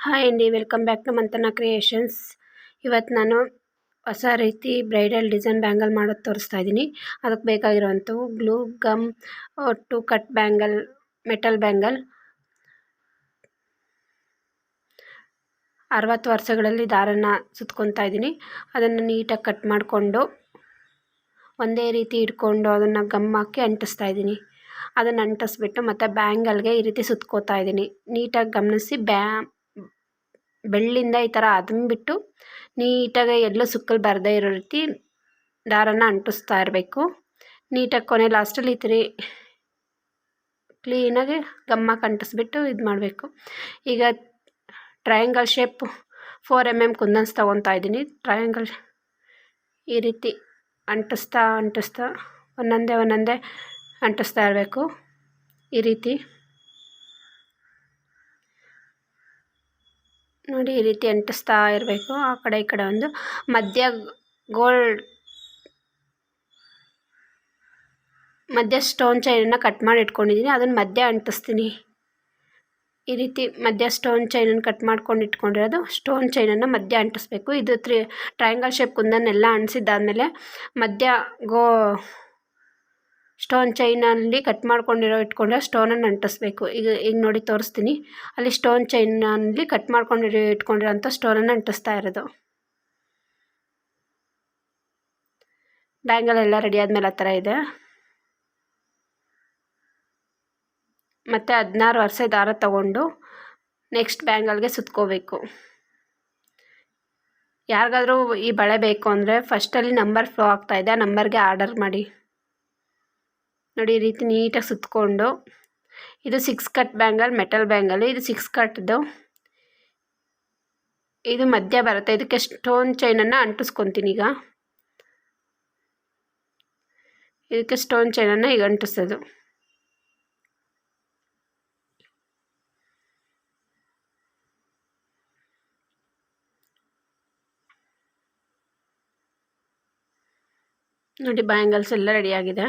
Hi ಅಂಡಿ, welcome back to Manthana creations. ಇವತ್ತು ನಾನು ಹೊಸ ರೀತಿ ಬ್ರೈಡಲ್ ಡಿಸೈನ್ ಬ್ಯಾಂಗಲ್ ಮಾಡೋದು ತೋರಿಸ್ತಾ ಇದ್ದೀನಿ. ಅದಕ್ಕೆ ಬೇಕಾಗಿರುವಂಥವು glue gum, to cut bangle, metal bangle. 60 ವರ್ಷಗಳಲ್ಲಿ ದಾರನ ಸುತ್ಕೊತಾ ಇದ್ದೀನಿ. ಅದನ್ನು ನೀಟಾಗಿ ಕಟ್ ಮಾಡಿಕೊಂಡು ಒಂದೇ ರೀತಿ ಇಟ್ಕೊಂಡು ಅದನ್ನು ಗಮ್ ಹಾಕಿ ಅಂಟಿಸ್ತಾ ಇದ್ದೀನಿ. ಅದನ್ನು ಅಂಟಿಸ್ಬಿಟ್ಟು ಮತ್ತು ಬ್ಯಾಂಗಲ್ಗೆ ಈ ರೀತಿ ಸುತ್ಕೋತಾ ಇದ್ದೀನಿ. ನೀಟಾಗಿ ಗಮನಿಸಿ ಬೆಳ್ಳಿಂದ ಈ ಥರ ಅದುಂಬಿಟ್ಟು ನೀಟಾಗಿ ಎಲ್ಲೂ ಸುಕ್ಕಲು ಬರದೇ ಇರೋ ರೀತಿ ದಾರನ ಅಂಟಿಸ್ತಾ ಇರಬೇಕು. ನೀಟಾಗಿ ಕೊನೆ ಲಾಸ್ಟಲ್ಲಿ ಈ ಥರ ಕ್ಲೀನಾಗಿ ಗಮ್ಮಾಗಿ ಅಂಟಿಸ್ಬಿಟ್ಟು ಇದು ಮಾಡಬೇಕು. ಈಗ ಟ್ರಯಾಂಗಲ್ ಶೇಪ್ 4 mm ಕುಂದನ್ಸ್ ತೊಗೊತಾ ಇದ್ದೀನಿ. ಟ್ರಯಾಂಗಲ್ ಈ ರೀತಿ ಅಂಟಿಸ್ತಾ ಒಂದೊಂದೇ ಅಂಟಿಸ್ತಾ ಇರಬೇಕು. ಈ ರೀತಿ ನೋಡಿ, ಈ ರೀತಿ ಅಂಟಿಸ್ತಾ ಇರಬೇಕು. ಆ ಕಡೆ ಈ ಕಡೆ ಒಂದು ಮಧ್ಯ ಸ್ಟೋನ್ ಚೈನನ್ನು ಕಟ್ ಮಾಡಿ ಇಟ್ಕೊಂಡಿದ್ದೀನಿ. ಅದನ್ನು ಮಧ್ಯ ಅಂಟಿಸ್ತೀನಿ. ಈ ರೀತಿ ಮಧ್ಯ ಸ್ಟೋನ್ ಚೈನನ್ನು ಕಟ್ ಮಾಡ್ಕೊಂಡು ಇಟ್ಕೊಂಡಿರೋದು ಸ್ಟೋನ್ ಚೈನನ್ನು ಮಧ್ಯ ಅಂಟಿಸ್ಬೇಕು. ಇದು ಟ್ರಯಾಂಗಲ್ ಶೇಪ್ ಕುಂದನ್ನೆಲ್ಲ ಅಂಟಿಸಿದ್ದಾದಮೇಲೆ ಮಧ್ಯ ಸ್ಟೋನ್ ಚೈನಲ್ಲಿ ಕಟ್ ಮಾಡ್ಕೊಂಡಿರೋ ಇಟ್ಕೊಂಡ್ರೆ ಸ್ಟೋನನ್ನು ಅಂಟಿಸ್ಬೇಕು. ಈಗ ನೋಡಿ ತೋರಿಸ್ತೀನಿ. ಅಲ್ಲಿ ಸ್ಟೋನ್ ಚೈನಲ್ಲಿ ಕಟ್ ಇಟ್ಕೊಂಡಿರೋಂಥ ಸ್ಟೋನನ್ನು ಅಂಟಿಸ್ತಾ ಇರೋದು. ಬ್ಯಾಂಗಲ್ ಎಲ್ಲ ರೆಡಿ ಆದಮೇಲೆ ಆ ಥರ ಇದೆ. ಮತ್ತು 16 ವರ್ಷ ದಾರ ತಗೊಂಡು ನೆಕ್ಸ್ಟ್ ಬ್ಯಾಂಗಲ್ಗೆ ಸುತ್ಕೋಬೇಕು. ಯಾರಿಗಾದ್ರೂ ಈ ಬಳೆ ಬೇಕು ಅಂದರೆ ಫಸ್ಟಲ್ಲಿ ನಂಬರ್ ಫ್ಲೋ ಆಗ್ತಾಯಿದೆ, ಆ ನಂಬರ್ಗೆ ಆರ್ಡರ್ ಮಾಡಿ. ನೋಡಿ, ಈ ರೀತಿ ನೀಟಾಗಿ ಸುತ್ತಕೊಂಡು, ಇದು 6 ಕಟ್ ಬ್ಯಾಂಗಲ್, ಮೆಟಲ್ ಬ್ಯಾಂಗಲ್. ಇದು 6 ಕಟ್ದು, ಇದು ಮಧ್ಯ ಬರುತ್ತೆ. ಇದಕ್ಕೆ ಸ್ಟೋನ್ ಚೈನನ್ನು ಅಂಟಿಸ್ಕೊತೀನಿ. ಈಗ ಇದಕ್ಕೆ ಸ್ಟೋನ್ ಚೈನನ್ನು ಈಗ ಅಂಟಿಸೋದು. ನೋಡಿ, ಬ್ಯಾಂಗಲ್ಸ್ ಎಲ್ಲ ರೆಡಿಯಾಗಿದೆ.